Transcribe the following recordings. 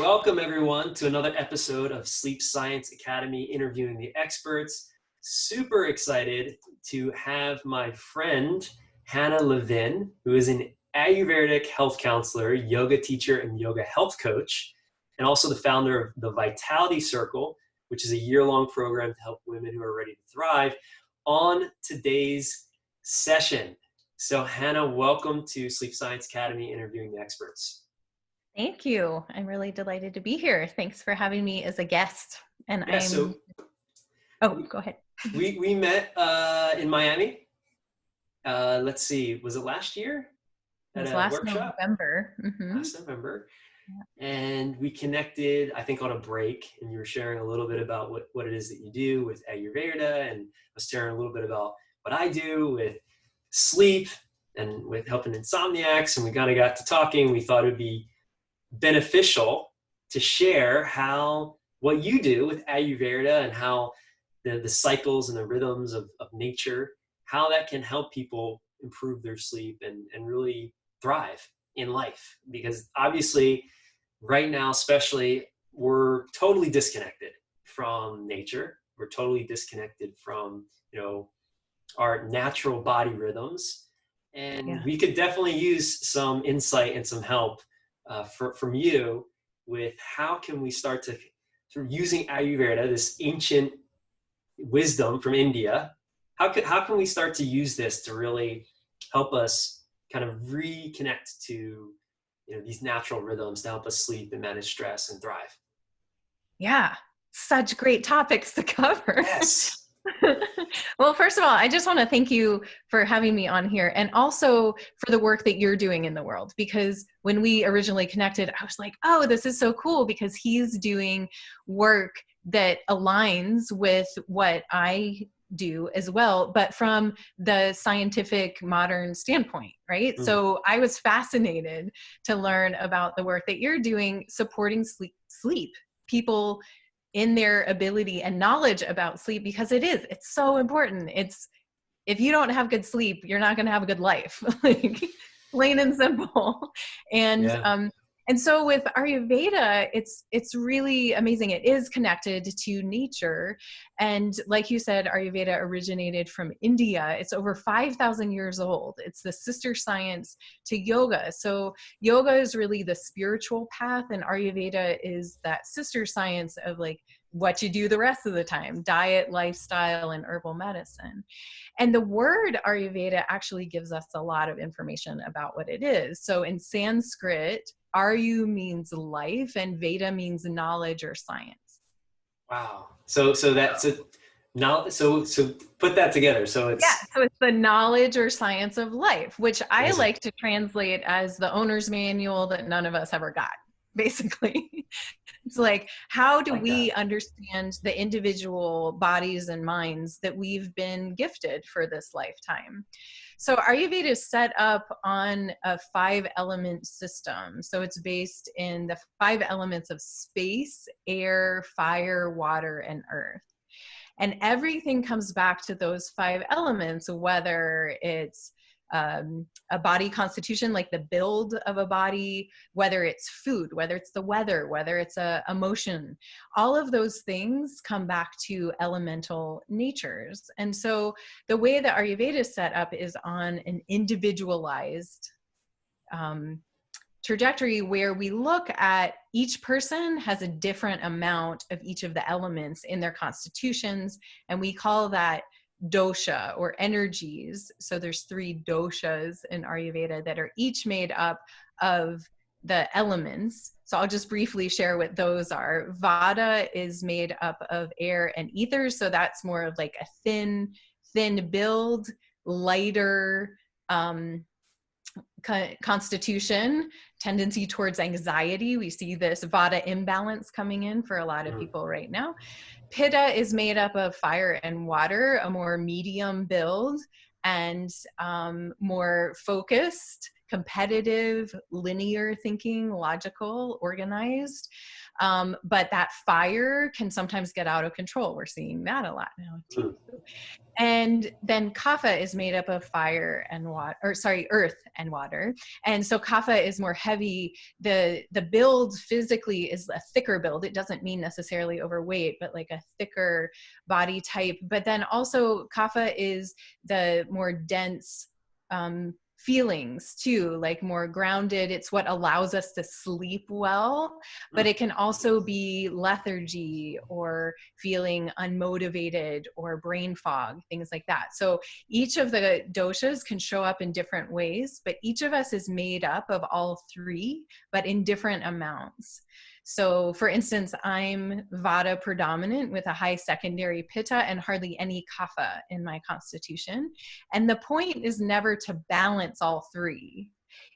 Welcome everyone to another episode of Sleep Science Academy Interviewing the Experts. Super excited to have my friend Hannah Levin, who is an Ayurvedic health counselor, yoga teacher, and yoga health coach, and also the founder of the Vitality Circle, which is a year-long program to help women who are ready to thrive, on today's session. So Hannah, welcome to Sleep Science Academy Interviewing the Experts. Thank you. I'm really delighted to be here. Thanks for having me as a guest. And go ahead. We met in Miami. Let's see, was it last year? It was last workshop? November. Mm-hmm. Last November. Yeah. And we connected, I think, on a break, and you were sharing a little bit about what it is that you do with Ayurveda, and I was sharing a little bit about what I do with sleep and with helping insomniacs, and we kind of got to talking. We thought it would be beneficial to share what you do with Ayurveda and how the cycles and the rhythms of nature, how that can help people improve their sleep and really thrive in life. Because obviously right now, especially, we're totally disconnected from nature. We're totally disconnected from, our natural body rhythms. And we could definitely use some insight and some help from you with how can we start to, through using Ayurveda, this ancient wisdom from India, how can we start to use this to really help us kind of reconnect to these natural rhythms to help us sleep and manage stress and thrive? Yeah, such great topics to cover. Yes. Well, first of all, I just want to thank you for having me on here, and also for the work that you're doing in the world. Because when we originally connected, I was like, oh, this is so cool, because he's doing work that aligns with what I do as well, but from the scientific modern standpoint, right? Mm. So I was fascinated to learn about the work that you're doing supporting sleep people in their ability and knowledge about sleep, because it's so important. If you don't have good sleep, you're not going to have a good life, like plain and simple. And so with Ayurveda, it's really amazing. It is connected to nature. And like you said, Ayurveda originated from India. It's over 5,000 years old. It's the sister science to yoga. So yoga is really the spiritual path, and Ayurveda is that sister science of like what you do the rest of the time: diet, lifestyle, and herbal medicine. And the word Ayurveda actually gives us a lot of information about what it is. So in Sanskrit, Aryu means life, and Veda means knowledge or science. Wow. So that's it. Now, so put that together. So it's the knowledge or science of life, which I like to translate as the owner's manual that none of us ever got, basically. It's like, how do we understand the individual bodies and minds that we've been gifted for this lifetime? So Ayurveda is set up on a 5-element system. So it's based in the 5 elements of space, air, fire, water, and earth. And everything comes back to those 5 elements, whether it's a body constitution, like the build of a body, whether it's food, whether it's the weather, whether it's a emotion. All of those things come back to elemental natures. And so the way that Ayurveda is set up is on an individualized trajectory, where we look at each person has a different amount of each of the elements in their constitutions, and we call that dosha, or energies. So there's 3 doshas in Ayurveda that are each made up of the elements. So I'll just briefly share what those are. Vata is made up of air and ether. So that's more of like a thin build, lighter constitution, tendency towards anxiety. We see this Vata imbalance coming in for a lot of people right now. Pitta is made up of fire and water, a more medium build, and more focused, competitive, linear thinking, logical, organized. But that fire can sometimes get out of control. We're seeing that a lot now too. Mm. And then kapha is made up of fire and water, or sorry, earth and water. And so kapha is more heavy. The build physically is a thicker build. It doesn't mean necessarily overweight, but like a thicker body type. But then also kapha is the more dense feelings too, like more grounded. It's what allows us to sleep well, but it can also be lethargy or feeling unmotivated or brain fog, things like that. So each of the doshas can show up in different ways, but each of us is made up of all three, but in different amounts. So for instance, I'm vata predominant with a high secondary pitta and hardly any kapha in my constitution. And the point is never to balance all three.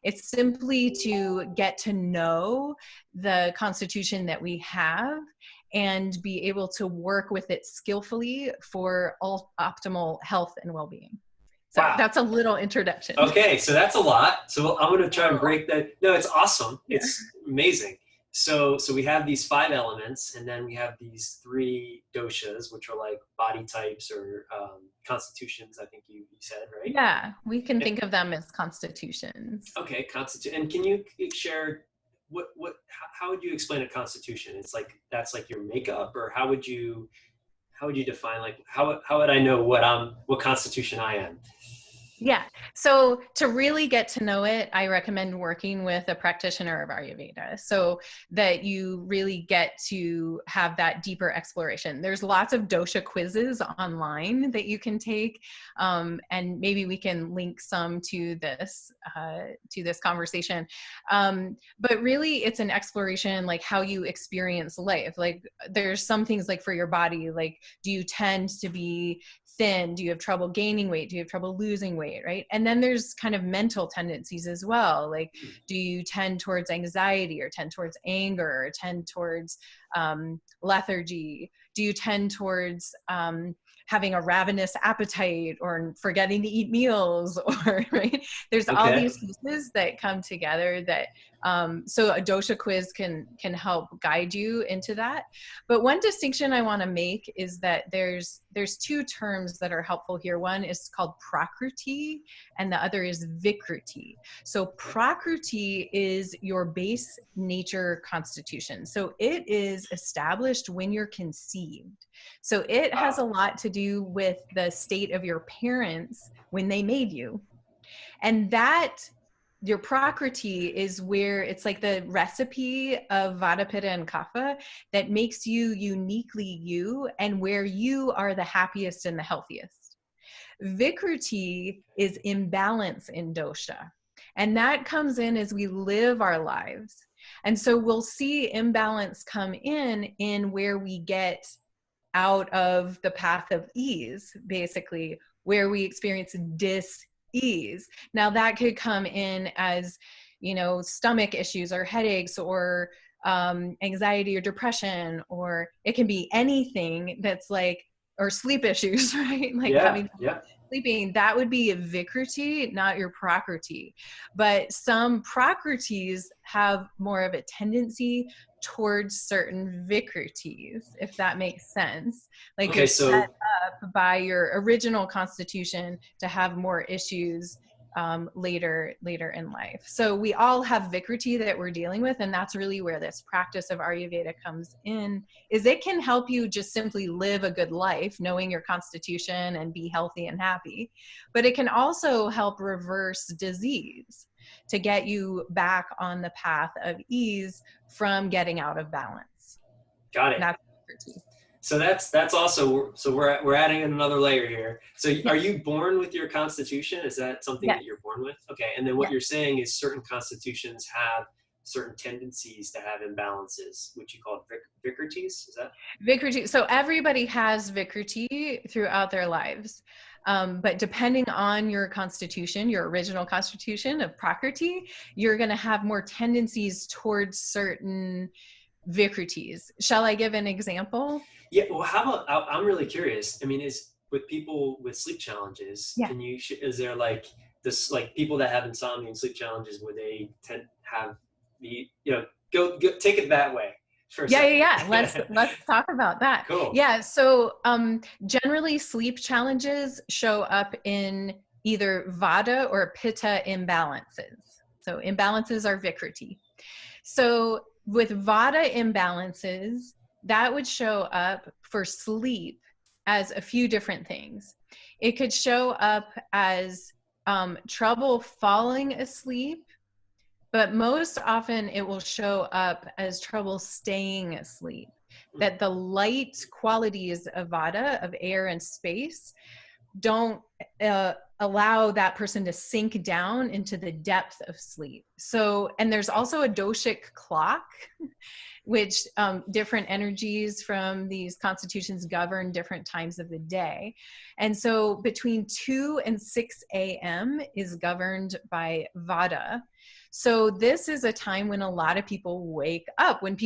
It's simply to get to know the constitution that we have and be able to work with it skillfully for all optimal health and well-being. So Wow. that's a little introduction. Okay, so that's a lot. So I'm going to try and break that. No, it's awesome. Yeah. It's amazing. So we have these 5 elements, and then we have these 3 doshas, which are like body types or constitutions, I think you said, right? Yeah, we can think of them as constitutions. Okay, and can you share how would you explain a constitution? It's like, that's like your makeup, or how would you define, like, how would I know what constitution I am? Yeah. So to really get to know it, I recommend working with a practitioner of Ayurveda so that you really get to have that deeper exploration. There's lots of dosha quizzes online that you can take. And maybe we can link some to this conversation. But really it's an exploration, like how you experience life. Like there's some things like for your body, like, do you tend to be thin? Do you have trouble gaining weight? Do you have trouble losing weight? Right? And then there's kind of mental tendencies as well. Like, do you tend towards anxiety, or tend towards anger, or tend towards lethargy? Do you tend towards having a ravenous appetite, or forgetting to eat meals, or right? There's all these pieces that come together that so a dosha quiz can help guide you into that. But one distinction I want to make is that there's 2 terms that are helpful here. One is called prakriti, and the other is vikruti. So prakriti is your base nature constitution. So it is established when you're conceived. So it has a lot to do with the state of your parents when they made you. And that, your prakriti, is where it's like the recipe of vata, pitta, and kapha that makes you uniquely you, and where you are the happiest and the healthiest. Vikruti is imbalance in dosha. And that comes in as we live our lives. And so we'll see imbalance come in where we get out of the path of ease, basically, where we experience dis-ease. Now that could come in as, stomach issues or headaches or anxiety or depression, or it can be anything that's like, or sleep issues, right? Like having sleeping, that would be a vikruti, not your prakriti. But some prakritis have more of a tendency towards certain vikrutis, if that makes sense. Like you're set up by your original constitution to have more issues later in life. So we all have vikruti that we're dealing with, and that's really where this practice of Ayurveda comes in, is it can help you just simply live a good life, knowing your constitution, and be healthy and happy. But it can also help reverse disease to get you back on the path of ease from getting out of balance. Got it. That's vikruti. So that's also, so we're adding another layer here. So are you born with your constitution? Is that something that you're born with? Okay. And then what you're saying is certain constitutions have certain tendencies to have imbalances, which you call vikrutis. Is that? Vikruti. So everybody has vikruti throughout their lives. But depending on your constitution, your original constitution of prakriti, you're going to have more tendencies towards certain vikrutis. Shall I give an example? Yeah, well, how about, I'm really curious. I mean, is with people with sleep challenges, is there like this, like people that have insomnia and sleep challenges, where they tend to have the, go take it that way. for a Yeah, second. yeah, yeah. Let's talk about that. Cool. Yeah. So generally sleep challenges show up in either Vata or Pitta imbalances. So imbalances are Vikriti. So with Vata imbalances, that would show up for sleep as a few different things. It could show up as trouble falling asleep, but most often it will show up as trouble staying asleep. That the light qualities of Vata, of air and space, don't allow that person to sink down into the depth of sleep. So, and there's also a doshic clock, which different energies from these constitutions govern different times of the day. And so between 2 and 6 a.m. is governed by Vata. So this is a time when a lot of people wake up. When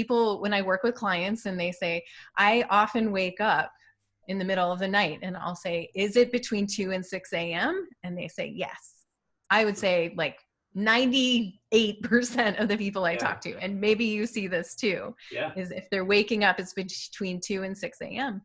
I work with clients and they say, I often wake up in the middle of the night, and I'll say, is it between 2 and 6 a.m.? And they say, yes. I would say like 98% of the people I talk to, and maybe you see this too, is if they're waking up, it's between 2 and 6 a.m.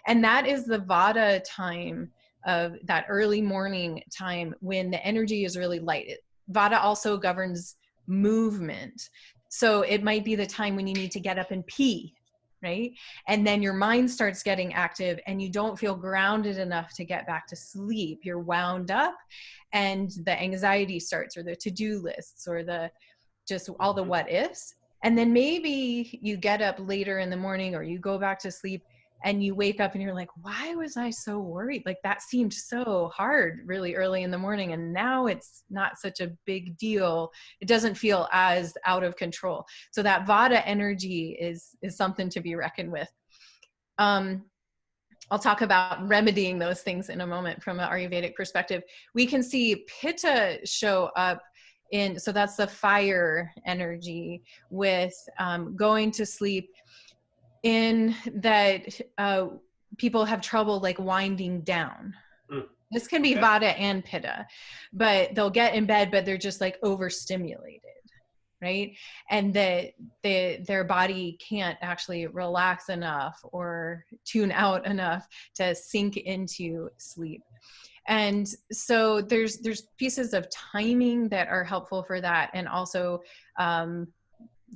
And that is the Vata time, of that early morning time when the energy is really light. Vata also governs movement. So it might be the time when you need to get up and pee, right? And then your mind starts getting active and you don't feel grounded enough to get back to sleep. You're wound up and the anxiety starts, or the to-do lists, or the just all the what ifs. And then maybe you get up later in the morning, or you go back to sleep and you wake up and you're like, why was I so worried? Like that seemed so hard really early in the morning, and now it's not such a big deal. It doesn't feel as out of control. So that Vata energy is something to be reckoned with. I'll talk about remedying those things in a moment from an Ayurvedic perspective. We can see Pitta show up so that's the fire energy, with going to sleep, in that people have trouble like winding down. This can be Vata and Pitta, but they'll get in bed, but they're just like overstimulated, right? And that their body can't actually relax enough or tune out enough to sink into sleep. And so there's pieces of timing that are helpful for that, and also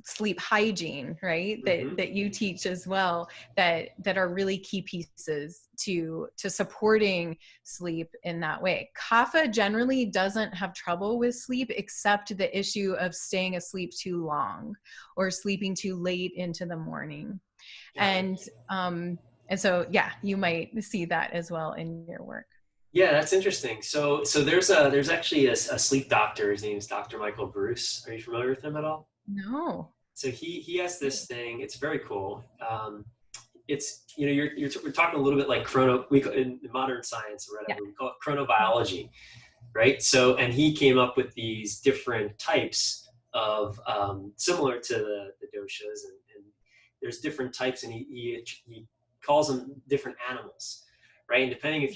sleep hygiene, right? That you teach as well, that are really key pieces to supporting sleep in that way. Kapha generally doesn't have trouble with sleep, except the issue of staying asleep too long or sleeping too late into the morning. And so, yeah, you might see that as well in your work. Yeah, that's interesting. So there's actually a sleep doctor. His name is Dr. Michael Bruce. Are you familiar with him at all? No. So he has this thing. It's very cool. It's, you know, we're talking a little bit like in modern science or whatever, we call it chronobiology, right? So, and he came up with these different types of similar to the doshas, and there's different types, and he calls them different animals, right? And depending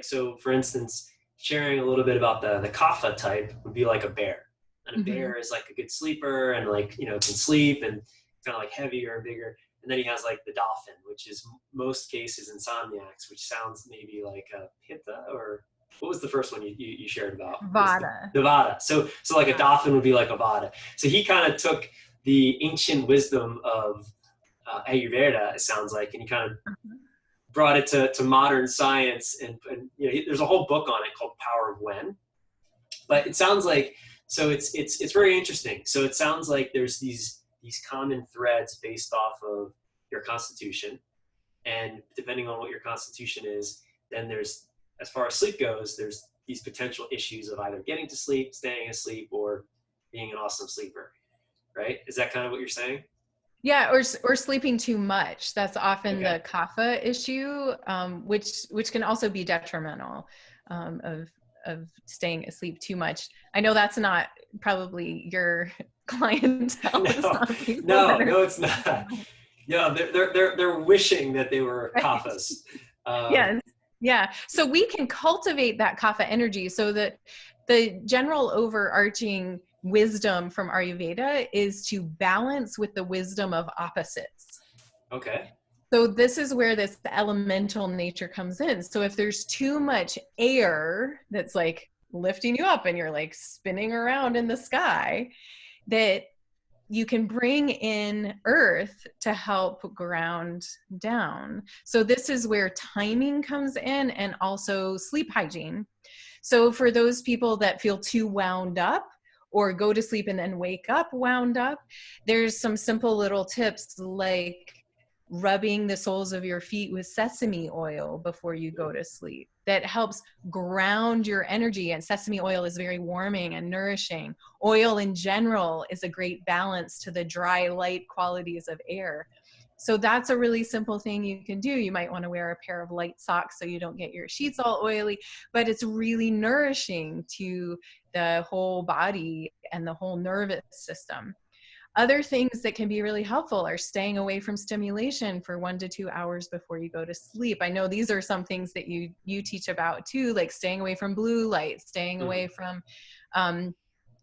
so for instance, sharing a little bit about the kapha type would be like a bear. And a bear is like a good sleeper, and like, you know, can sleep and kind of like heavier and bigger. And then he has like the dolphin, which is most cases insomniacs, which sounds maybe like a pitta, or what was the first one you shared about? Vata. The Vata. So like a dolphin would be like a Vata. So he kind of took the ancient wisdom of Ayurveda, it sounds like, and he kind of brought it to modern science. And you know, there's a whole book on it called Power of When. But it sounds like, so it's very interesting. So it sounds like there's these common threads based off of your constitution, and depending on what your constitution is, then there's, as far as sleep goes, there's these potential issues of either getting to sleep, staying asleep, or being an awesome sleeper, right? Is that kind of what you're saying? Yeah, or sleeping too much. That's often the kapha issue, which can also be detrimental, of staying asleep too much. I know that's not probably your clientele. No, it's not. No, they're wishing that they were kaphas. Yes. Yeah. So we can cultivate that kapha energy, so that the general overarching wisdom from Ayurveda is to balance with the wisdom of opposites. Okay. So this is where this elemental nature comes in. So if there's too much air that's like lifting you up and you're like spinning around in the sky, that you can bring in earth to help ground down. So this is where timing comes in, and also sleep hygiene. So for those people that feel too wound up or go to sleep and then wake up wound up, there's some simple little tips like rubbing the soles of your feet with sesame oil before you go to sleep. That helps ground your energy, and sesame oil is very warming and nourishing. Oil in general is a great balance to the dry, light qualities of air. So that's a really simple thing you can do. You might want to wear a pair of light socks so you don't get your sheets all oily, but it's really nourishing to the whole body and the whole nervous system. Other things that can be really helpful are staying away from stimulation for 1 to 2 hours before you go to sleep. I know these are some things that you teach about too, like staying away from blue light, staying away from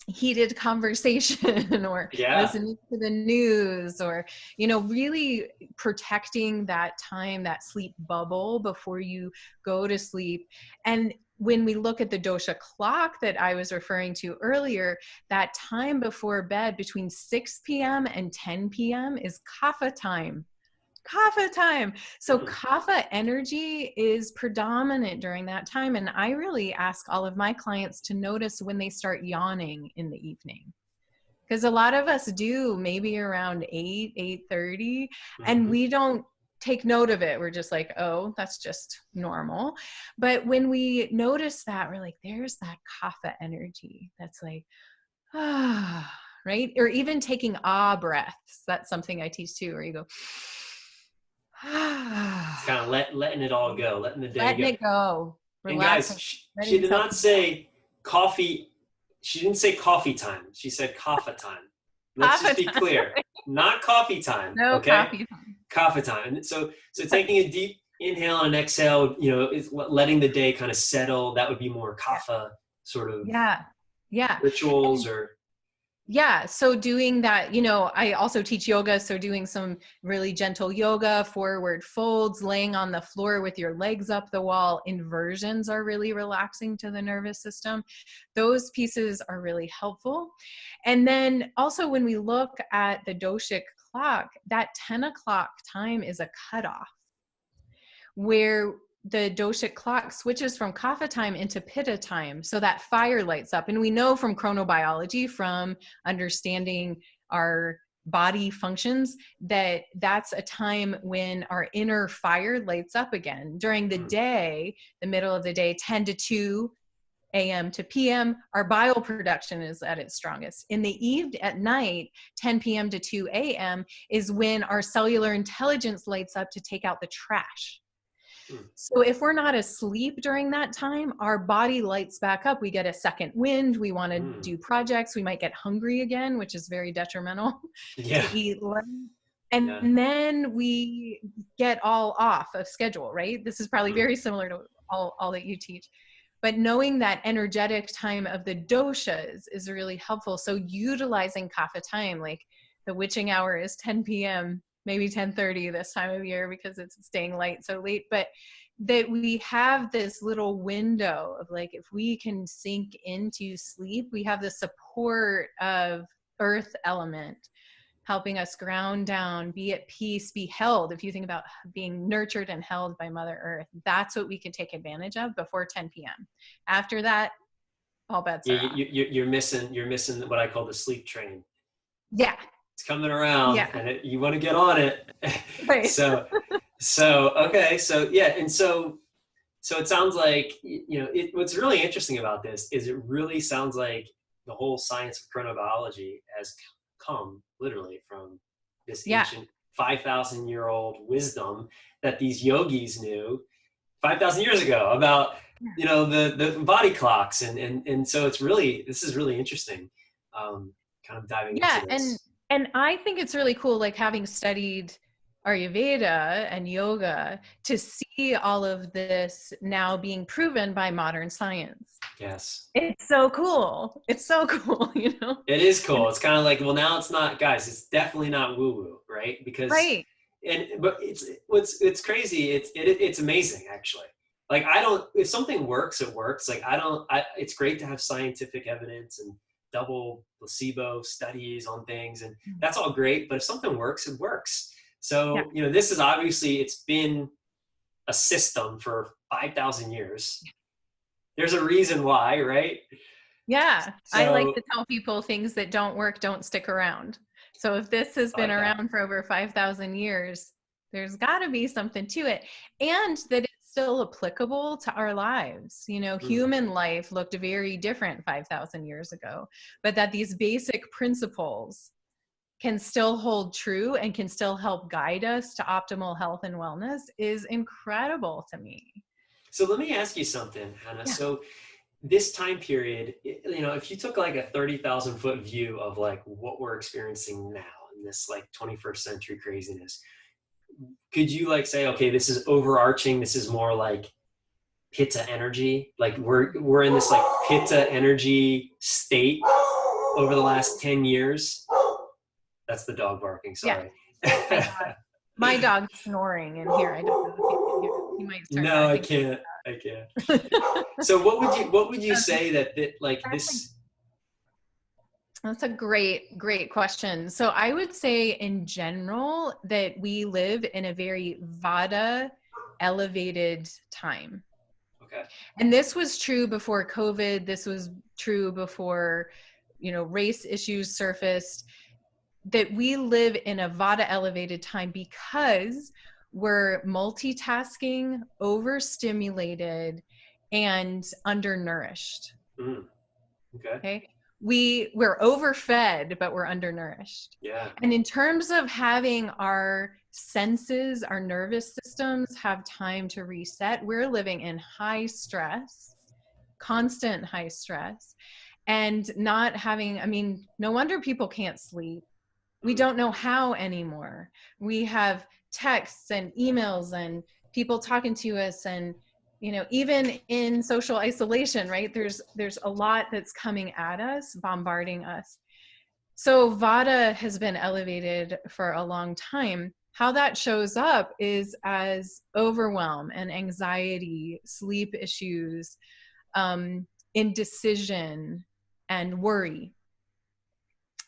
heated conversation or listening to the news, or, you know, really protecting that time, that sleep bubble before you go to sleep. And when we look at the dosha clock that I was referring to earlier, that time before bed between 6 p.m. and 10 p.m. is kapha time. Kapha time. So kapha energy is predominant during that time. And I really ask all of my clients to notice when they start yawning in the evening. Because a lot of us do maybe around 8:30, and we don't take note of it. We're just like, oh, that's just normal. But when we notice that, we're like, there's that kapha energy. That's like, ah, right? Or even taking breaths. That's something I teach too, where you go, It's kind of letting it all go, letting the day letting go. it go. And guys, she did not say coffee. She didn't say coffee time. She said kapha time. Let's just be clear. Not coffee time. No, okay? coffee time. Kapha time. And so taking a deep inhale and exhale, you know, is letting the day kind of settle. That would be more kapha sort of rituals or. Yeah. So doing that, you know, I also teach yoga. So doing some really gentle yoga, forward folds, laying on the floor with your legs up the wall, inversions are really relaxing to the nervous system. Those pieces are really helpful. And then also when we look at the doshic clock, that 10 o'clock time is a cutoff where the doshic clock switches from kapha time into pitta time. So that fire lights up. And we know from chronobiology, from understanding our body functions, that that's a time when our inner fire lights up again. During the day, the middle of the day, 10 to 2 a.m. to p.m., our bile production is at its strongest. In the at night, 10 p.m. to 2 a.m. is when our cellular intelligence lights up to take out the trash. So if we're not asleep during that time, our body lights back up. We get a second wind. We want to do projects. We might get hungry again, which is very detrimental to eat less. And then we get all off of schedule, right? This is probably very similar to all that you teach. But knowing that energetic time of the doshas is really helpful. So utilizing kapha time, like the witching hour is 10 p.m., maybe 10:30 this time of year because it's staying light so late, but that we have this little window of like, if we can sink into sleep, we have the support of earth element helping us ground down, be at peace, be held. If you think about being nurtured and held by Mother Earth, that's what we can take advantage of before 10 p.m. After that, all bets are off. You're missing what I call the sleep train. Yeah. It's coming around and you want to get on it. Right. So okay. So and so it sounds like, you know, what's really interesting about this is it really sounds like the whole science of chronobiology has come literally from this ancient 5,000-year-old wisdom that these yogis knew 5,000 years ago about, you know, the body clocks. And so this is really interesting, kind of diving into this. And I think it's really cool, like having studied Ayurveda and yoga to see all of this now being proven by modern science. Yes. It's so cool. It's so cool, you know? It is cool. It's kind of like, well, now it's not, guys, it's definitely not woo woo, right? Because, Right. but it's crazy. It's amazing, actually. Like, I don't, if something works, it works. Like, it's great to have scientific evidence and double placebo studies on things. And that's all great. But if something works, it works. Yeah. So, this is obviously, it's been a system for 5,000 years. There's a reason why, right? Yeah. I like So to tell people things that don't work, don't stick around. So if this has I been like that. around for over 5,000 years, there's got to be something to it. And that it's still applicable to our lives. Human life looked very different 5,000 years ago, but that these basic principles can still hold true and can still help guide us to optimal health and wellness is incredible to me. So let me ask you something, Hannah. Yeah. So this time period, if you took like a 30,000 foot view of like what we're experiencing now in this like 21st century craziness, could you like say, okay, this is overarching, this is more like pitta energy, like we're in this like pitta energy state over the last 10 years? That's the dog barking, sorry. Yeah. My dog's snoring in here. I don't know if you can hear it. He might start No, I barking. can't. So what would you say that like this? That's a great question. So I would say in general that we live in a very Vata elevated time. Okay. And this was true before COVID. This was true before, race issues surfaced, that we live in a Vata elevated time because we're multitasking, overstimulated, and undernourished. Okay. We're overfed, but we're undernourished. Yeah. And in terms of having our senses, our nervous systems have time to reset, we're living in high stress, constant high stress, and not having, no wonder people can't sleep. We don't know how anymore. We have texts and emails and people talking to us, and even in social isolation, right? There's a lot that's coming at us, bombarding us. So Vata has been elevated for a long time. How that shows up is as overwhelm and anxiety, sleep issues, indecision, and worry,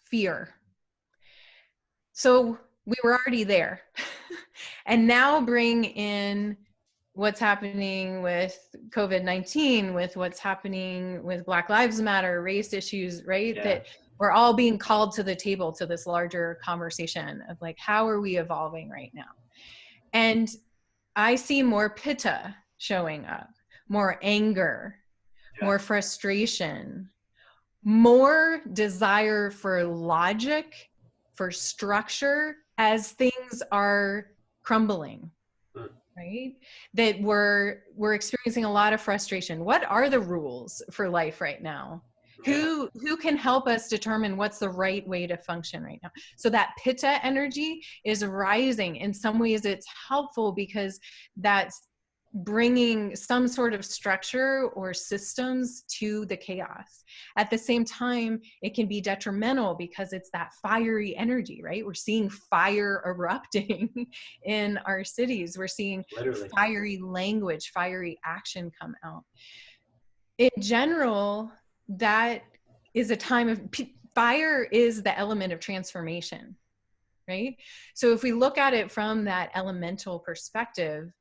fear. So we were already there. And now bring in what's happening with COVID-19, with what's happening with Black Lives Matter, race issues, right? Yeah. That we're all being called to the table to this larger conversation of like, how are we evolving right now? And I see more pitta showing up, more anger, more frustration, more desire for logic, for structure as things are crumbling, right? That we're experiencing a lot of frustration. What are the rules for life right now? Who can help us determine what's the right way to function right now? So that pitta energy is rising. In some ways it's helpful because that's bringing some sort of structure or systems to the chaos. At the same time, it can be detrimental because it's that fiery energy, right? We're seeing fire erupting in our cities. We're seeing fiery language, fiery action come out. In general, that is a time of fire is the element of transformation, right? So if we look at it from that elemental perspective,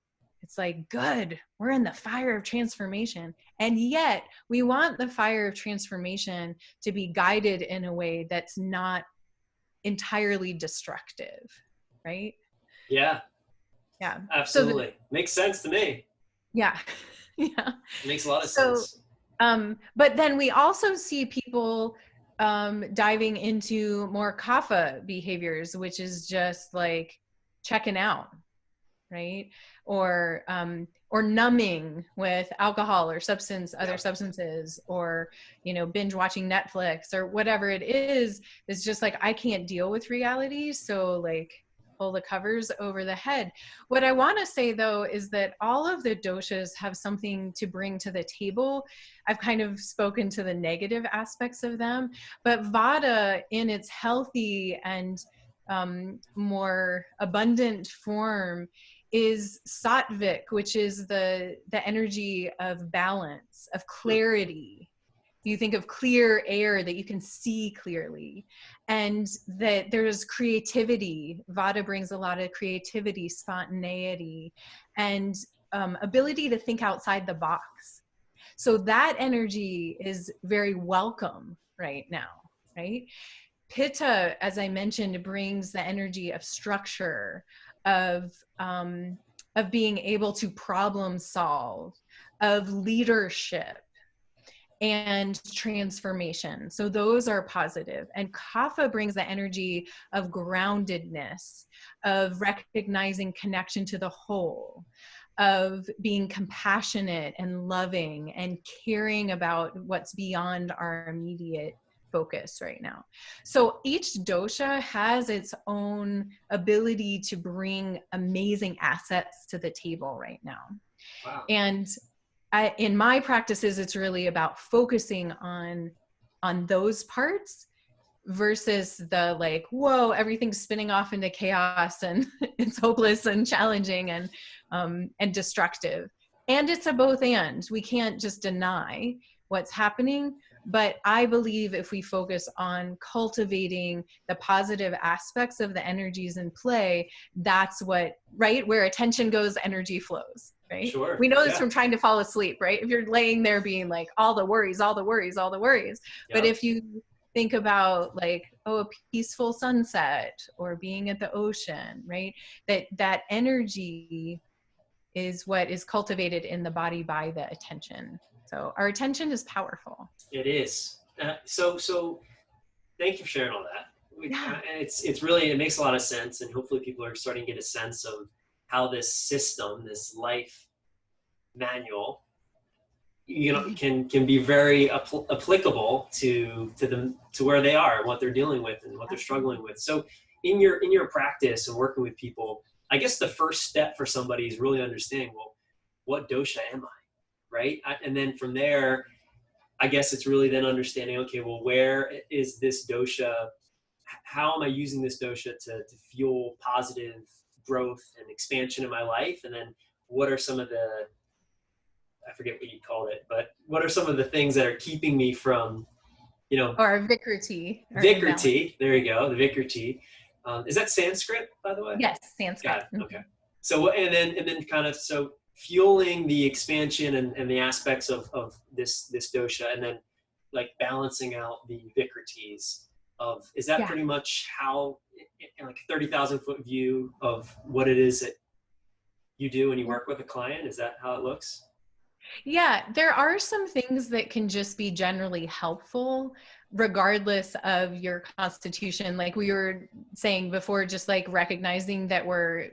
it's like, good, we're in the fire of transformation. And yet we want the fire of transformation to be guided in a way that's not entirely destructive, right? Yeah. Yeah. Absolutely. So makes sense to me. Yeah. Yeah. It makes a lot of sense. But then we also see people diving into more kapha behaviors, which is just like checking out, right? Or numbing with alcohol or other substances, or, binge watching Netflix or whatever it is. It's just like, I can't deal with reality. So like, pull the covers over the head. What I want to say though is that all of the doshas have something to bring to the table. I've kind of spoken to the negative aspects of them, but Vata in its healthy and more abundant form is sattvic, which is the energy of balance, of clarity. You think of clear air that you can see clearly, and that there's creativity. Vata brings a lot of creativity, spontaneity, and ability to think outside the box. So that energy is very welcome right now, right? Pitta, as I mentioned, brings the energy of structure, of being able to problem solve, of leadership and transformation. So those are positive. And Kapha brings the energy of groundedness, of recognizing connection to the whole, of being compassionate and loving and caring about what's beyond our immediate focus right now. So each dosha has its own ability to bring amazing assets to the table right now. Wow. And in my practices, it's really about focusing on those parts versus the like, whoa, everything's spinning off into chaos and it's hopeless and challenging and destructive. And it's a both and. We can't just deny what's happening. But I believe if we focus on cultivating the positive aspects of the energies in play, that's what, right? Where attention goes, energy flows, right? Sure. We know this from trying to fall asleep, right? If you're laying there being like, all the worries, all the worries, all the worries. Yep. But if you think about like, oh, a peaceful sunset or being at the ocean, right? That energy is what is cultivated in the body by the attention. So our attention is powerful. It is. So thank you for sharing all that. And it's really, it makes a lot of sense, and hopefully people are starting to get a sense of how this system, this life manual, can be very applicable to where they are, what they're dealing with, and what they're struggling with. So in your practice and working with people, I guess the first step for somebody is really understanding, well, what dosha am I, right? And then from there, I guess it's really then understanding, okay, well, where is this dosha? How am I using this dosha to fuel positive growth and expansion in my life? And then what are some of the, I forget what you called it, but what are some of the things that are keeping me from, or Vikriti. Vikriti, there you go, the Vikriti. Is that Sanskrit, by the way? Yes, Sanskrit. Got it. Okay. So, and then kind of, so fueling the expansion and the aspects of this dosha, and then like balancing out the Vikritis of, is that pretty much how, like a 30,000 foot view of what it is that you do when you work with a client? Is that how it looks? Yeah, there are some things that can just be generally helpful regardless of your constitution. Like we were saying before, just like recognizing that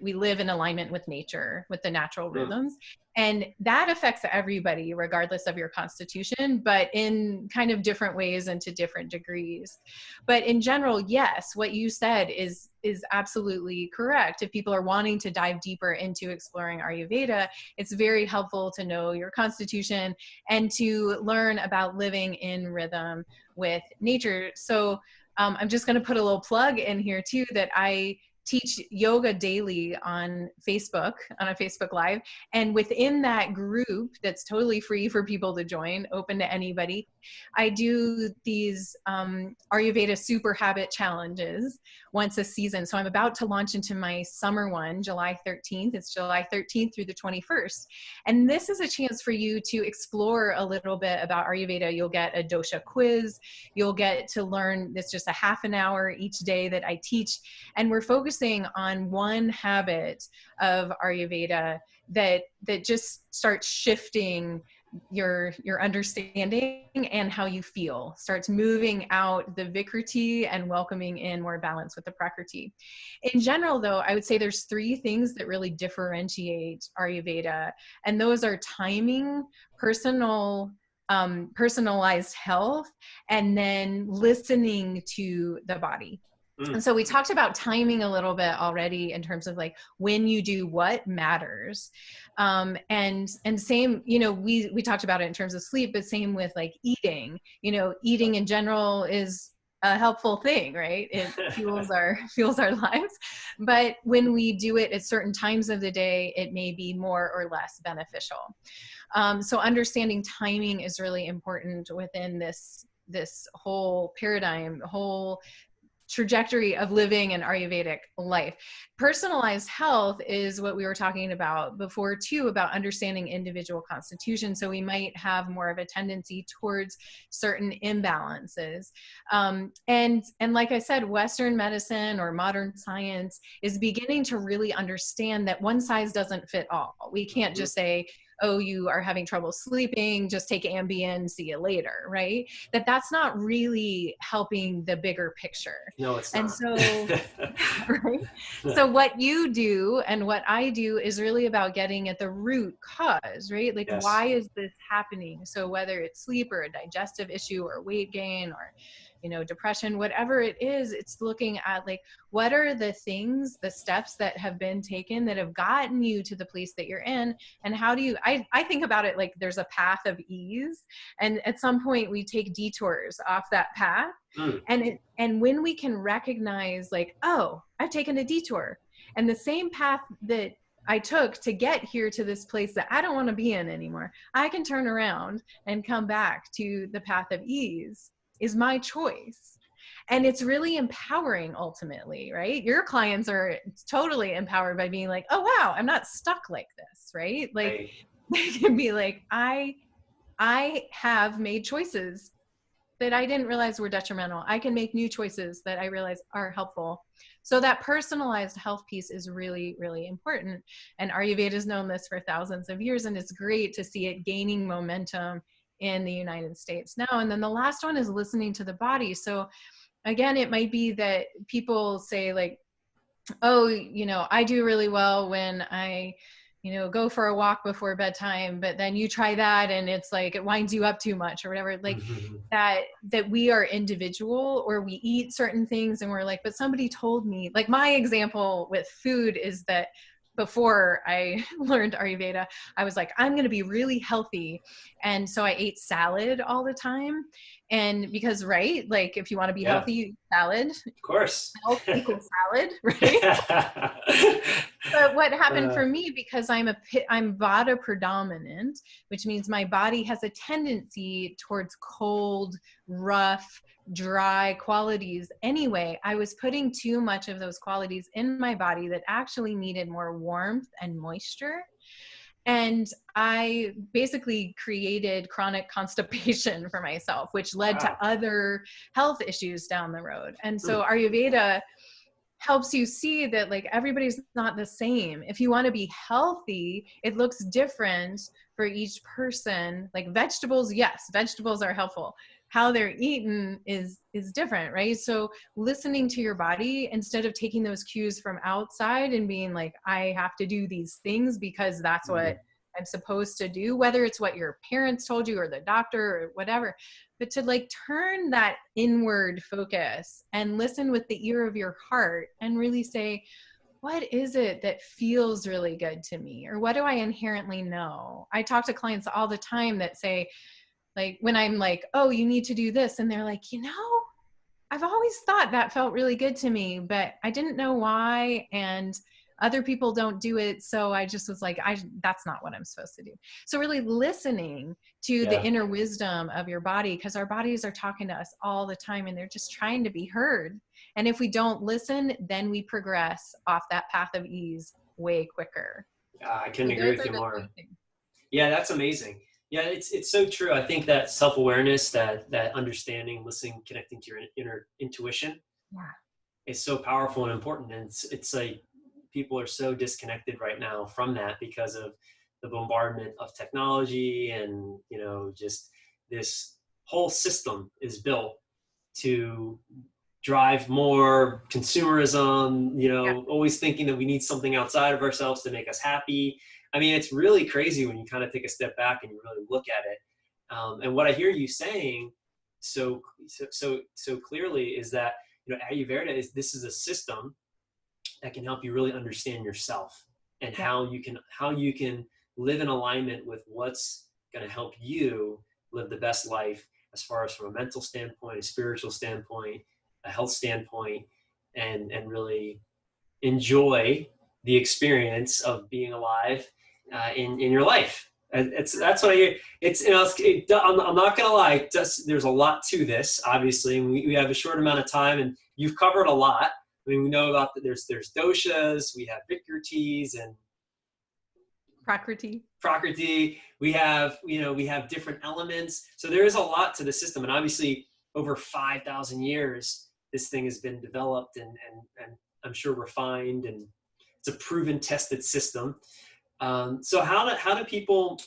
we live in alignment with nature, with the natural rhythms. And that affects everybody regardless of your constitution, but in kind of different ways and to different degrees. But in general, yes, what you said is absolutely correct. If people are wanting to dive deeper into exploring Ayurveda, it's very helpful to know your constitution and to learn about living in rhythm with nature. So I'm just going to put a little plug in here too, that I teach yoga daily on Facebook, on a Facebook Live. And within that group that's totally free for people to join, open to anybody, I do these Ayurveda super habit challenges once a season. So I'm about to launch into my summer one, July 13th. It's July 13th through the 21st. And this is a chance for you to explore a little bit about Ayurveda. You'll get a dosha quiz. You'll get to learn, it's just a half an hour each day that I teach. And we're focusing on one habit of Ayurveda that just starts shifting your understanding and how you feel, starts moving out the Vikriti and welcoming in more balance with the Prakriti. In general, though, I would say there's three things that really differentiate Ayurveda, and those are timing, personalized health, and then listening to the body. Mm. And so we talked about timing a little bit already in terms of like when you do what matters. And same, you know, we talked about it in terms of sleep, but same with like eating. You know, eating in general is a helpful thing, right? It fuels our lives. But when we do it at certain times of the day, it may be more or less beneficial. So understanding timing is really important within this whole paradigm, whole trajectory of living an Ayurvedic life. Personalized health is what we were talking about before too, about understanding individual constitution. So we might have more of a tendency towards certain imbalances. And like I said, Western medicine or modern science is beginning to really understand that one size doesn't fit all. We can't just say, oh, you are having trouble sleeping, just take Ambien, see you later, right? That's not really helping the bigger picture. No, it's And not. so, right? So what you do and what I do is really about getting at the root cause, right? Like, Yes. why is this happening? So whether it's sleep or a digestive issue or weight gain or, you know, depression, whatever it is, it's looking at like, what are the things, the steps that have been taken that have gotten you to the place that you're in? And how do you, I think about it like there's a path of ease. And at some point we take detours off that path. Mm. And when we can recognize like, oh, I've taken a detour, and the same path that I took to get here to this place that I don't want to be in anymore, I can turn around and come back to the path of ease, is my choice. And it's really empowering ultimately, right? Your clients are totally empowered by being like, oh, wow, I'm not stuck like this, right? Like Right. they can be like, I have made choices that I didn't realize were detrimental. I can make new choices that I realize are helpful. So that personalized health piece is really, really important. And Ayurveda has known this for thousands of years, and it's great to see it gaining momentum in the United States now. And then the last one is listening to the body. So again, it might be that people say like, oh, you know, I do really well when I, you know, go for a walk before bedtime, but then you try that and it's like, it winds you up too much or whatever. Like that we are individual, or we eat certain things and we're like, but somebody told me, like my example with food is that before I learned Ayurveda, I was like, I'm going to be really healthy. And so I ate salad all the time. And because, right, like if you want to be healthy, you eat salad. Of course. Health equals salad, right? But what happened for me, because I'm Vata predominant, which means my body has a tendency towards cold, rough, dry qualities anyway, I was putting too much of those qualities in my body that actually needed more warmth and moisture. And I basically created chronic constipation for myself, which led to other health issues down the road. And so Ayurveda helps you see that like everybody's not the same. If you want to be healthy, it looks different for each person. Like vegetables, yes, vegetables are helpful. How they're eaten is different, right? So listening to your body instead of taking those cues from outside and being like, I have to do these things because that's what I'm supposed to do, whether it's what your parents told you or the doctor or whatever, but to like turn that inward focus and listen with the ear of your heart and really say, what is it that feels really good to me? Or what do I inherently know? I talk to clients all the time that say, like, when I'm like, oh, you need to do this. And they're like, you know, I've always thought that felt really good to me, but I didn't know why. And other people don't do it. So I just was like, that's not what I'm supposed to do. So really listening to the inner wisdom of your body, because our bodies are talking to us all the time and they're just trying to be heard. And if we don't listen, then we progress off that path of ease way quicker. I couldn't agree with you more. Yeah, that's amazing. Yeah, it's so true. I think that self-awareness, that understanding, listening, connecting to your inner intuition is so powerful and important. And it's like people are so disconnected right now from that because of the bombardment of technology, and you know, just this whole system is built to drive more consumerism, you know, always thinking that we need something outside of ourselves to make us happy. I mean, it's really crazy when you kind of take a step back and you really look at it. And what I hear you saying so clearly is that Ayurveda this is a system that can help you really understand yourself and Yeah. how you can live in alignment with what's going to help you live the best life, as far as from a mental standpoint, a spiritual standpoint, a health standpoint, and really enjoy the experience of being alive in your life. That's what I hear. I'm not gonna lie. There's a lot to this. Obviously, and we have a short amount of time, and you've covered a lot. I mean, we know about there's doshas, we have vikritis and prakriti. We have different elements. So there is a lot to the system, and obviously over 5,000 years, this thing has been developed and I'm sure refined, and it's a proven, tested system. So how do people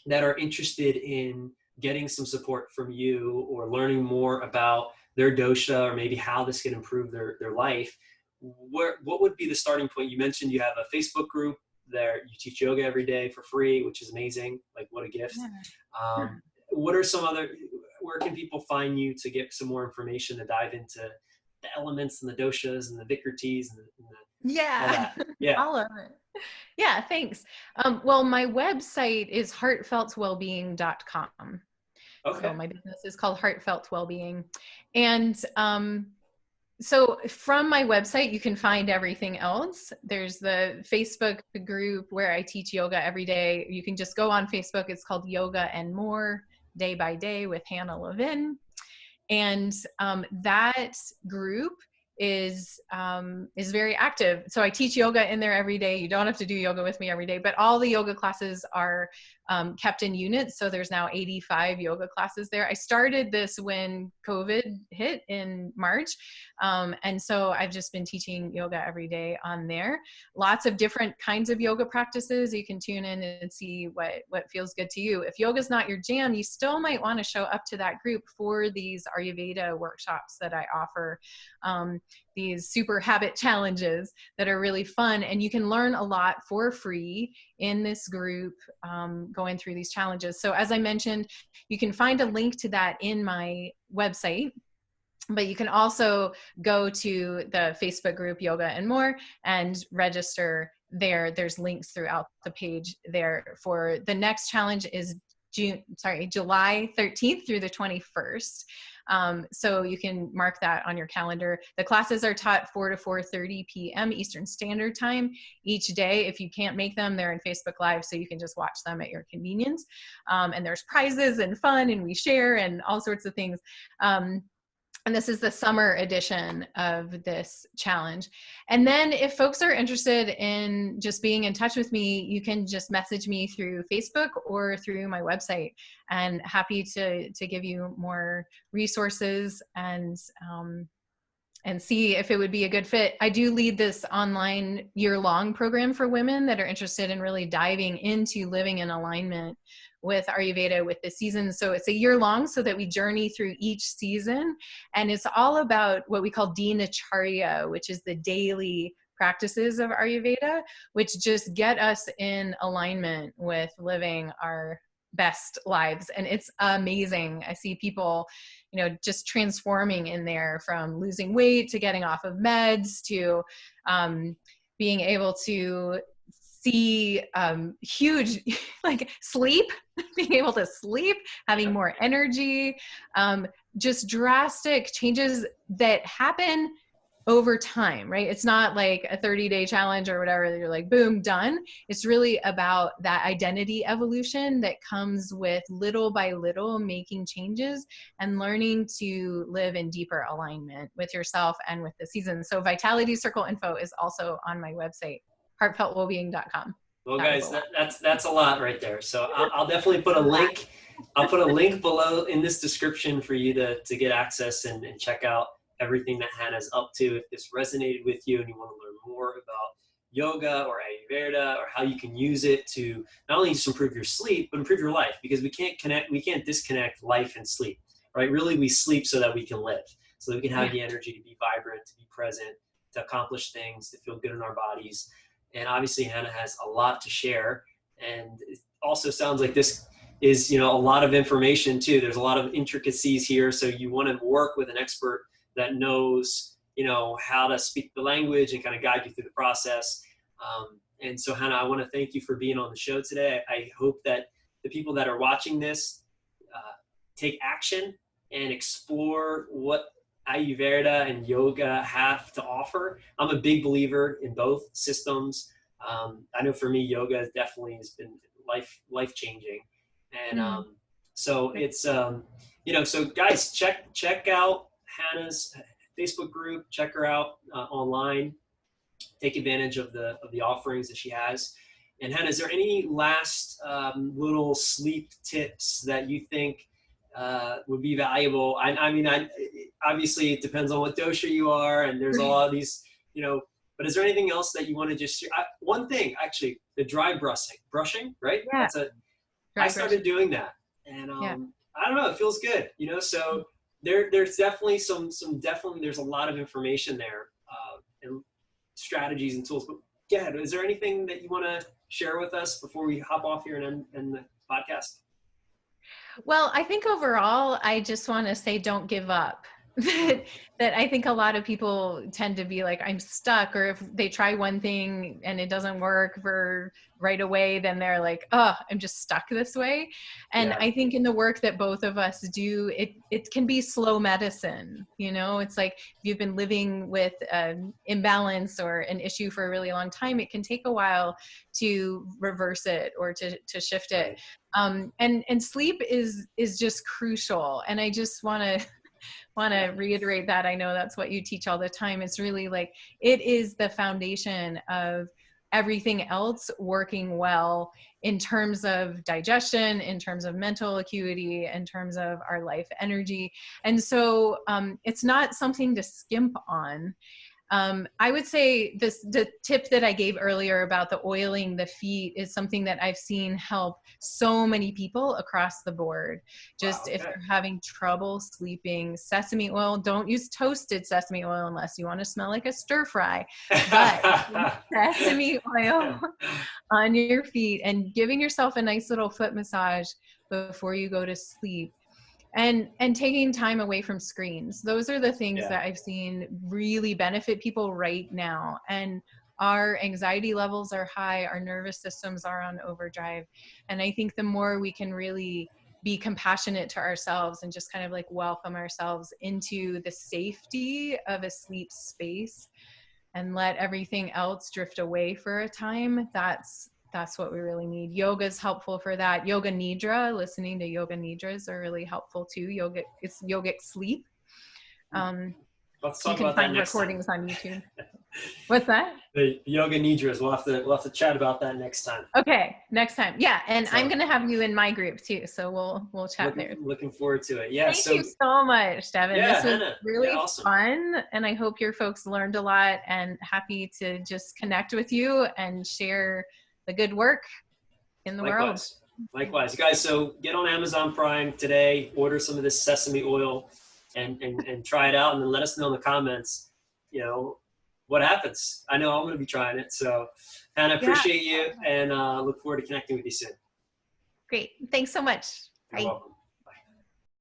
that are interested in getting some support from you or learning more about their dosha, or maybe how this can improve their life, what would be the starting point? You mentioned you have a Facebook group there. You teach yoga every day for free, which is amazing. Like, what a gift. Yeah. What are where can people find you to get some more information to dive into the elements and the doshas and the vikritis and all that? Yeah. All of it. Yeah, thanks. Well, my website is heartfeltwellbeing.com. Okay. So my business is called Heartfelt Wellbeing. And so from my website, you can find everything else. There's the Facebook group where I teach yoga every day. You can just go on Facebook. It's called Yoga and More Day by Day with Hannah Levin. And that group is very active. So I teach yoga in there every day. You don't have to do yoga with me every day, but all the yoga classes are kept in units. So there's now 85 yoga classes there. I started this when COVID hit in March. And so I've just been teaching yoga every day on there. Lots of different kinds of yoga practices. You can tune in and see what feels good to you. If yoga's not your jam, you still might want to show up to that group for these Ayurveda workshops that I offer. These super habit challenges that are really fun, and you can learn a lot for free in this group going through these challenges. So as I mentioned, you can find a link to that in my website, but you can also go to the Facebook group Yoga and More and register there. There's links throughout the page there. For the next challenge is July 13th through the 21st. So you can mark that on your calendar. The classes are taught 4 to 4:30 p.m. Eastern Standard Time each day. If you can't make them, they're in Facebook Live, so you can just watch them at your convenience. And there's prizes and fun, and we share and all sorts of things. And this is the summer edition of this challenge. And then if folks are interested in just being in touch with me, you can just message me through Facebook or through my website, and happy to give you more resources and see if it would be a good fit. I do lead this online year-long program for women that are interested in really diving into living in alignment with Ayurveda, with the seasons. So it's a year long, so that we journey through each season. And it's all about what we call dinacharya, which is the daily practices of Ayurveda, which just get us in alignment with living our best lives. And it's amazing. I see people, just transforming in there, from losing weight to getting off of meds to being able to see huge, like sleep, being able to sleep, having more energy, just drastic changes that happen over time, right? It's not like a 30-day challenge or whatever that you're like, boom, done. It's really about that identity evolution that comes with little by little making changes and learning to live in deeper alignment with yourself and with the seasons. So Vitality Circle info is also on my website, heartfeltwellbeing.com. Well, guys, that's a lot right there. So I'll definitely put a link. I'll put a link below in this description for you to get access and check out everything that Hannah's up to. If this resonated with you and you want to learn more about yoga or Ayurveda, or how you can use it to not only just improve your sleep, but improve your life, because we can't disconnect life and sleep, right? Really, we sleep so that we can live, so that we can have the energy to be vibrant, to be present, to accomplish things, to feel good in our bodies. And obviously Hannah has a lot to share. And it also sounds like this is, a lot of information too. There's a lot of intricacies here. So you want to work with an expert that knows, how to speak the language and kind of guide you through the process. And so, Hannah, I want to thank you for being on the show today. I hope that the people that are watching this take action and explore what Ayurveda and yoga have to offer. I'm a big believer in both systems. I know for me, yoga definitely has been life changing, and so it's so guys, check out Hannah's Facebook group. Check her out online. Take advantage of the offerings that she has. And Hannah, is there any last little sleep tips that you think would be valuable? I mean, obviously it depends on what dosha you are, and there's a lot of these, but is there anything else that you want to just share? One thing, actually, the dry brushing, right? Yeah. I started doing that, and I don't know, it feels good, so there's definitely there's a lot of information there, and strategies and tools. But yeah, is there anything that you want to share with us before we hop off here and end the podcast? Well, I think overall, I just want to say, don't give up. That I think a lot of people tend to be like, I'm stuck, or if they try one thing and it doesn't work for right away, then they're like, oh, I'm just stuck this way. And I think in the work that both of us do, it can be slow medicine. It's like if you've been living with an imbalance or an issue for a really long time, it can take a while to reverse it or to shift it. And sleep is just crucial. And I just want to reiterate that. I know that's what you teach all the time. It's really like, it is the foundation of everything else working well in terms of digestion, in terms of mental acuity, in terms of our life energy. And so it's not something to skimp on. I would say the tip that I gave earlier about the oiling the feet is something that I've seen help so many people across the board. Just if you're having trouble sleeping, sesame oil, don't use toasted sesame oil unless you want to smell like a stir fry, but sesame oil on your feet and giving yourself a nice little foot massage before you go to sleep. And taking time away from screens. Those are the things that I've seen really benefit people right now. And our anxiety levels are high, our nervous systems are on overdrive. And I think the more we can really be compassionate to ourselves and just kind of like welcome ourselves into the safety of a sleep space and let everything else drift away for a time, that's what we really need. Yoga is helpful for that. Yoga nidra, listening to yoga nidras are really helpful too. It's yogic sleep. Let's talk you can about find that next recordings time. on YouTube. What's that? The yoga nidras. We'll have to chat about that next time. Okay, next time. Yeah, and I'm gonna have you in my group too, so we'll chat there. Looking forward to it. Yeah. Thank you so much, Devin. Yeah, this was Hannah, really awesome. fun, and I hope your folks learned a lot. And happy to just connect with you and share the good work in the world. Likewise, you guys. So get on Amazon Prime today. Order some of this sesame oil, and try it out, and then let us know in the comments. What happens. I know I'm going to be trying it. So, Hannah, appreciate you, and look forward to connecting with you soon. Great. Thanks so much. You're welcome.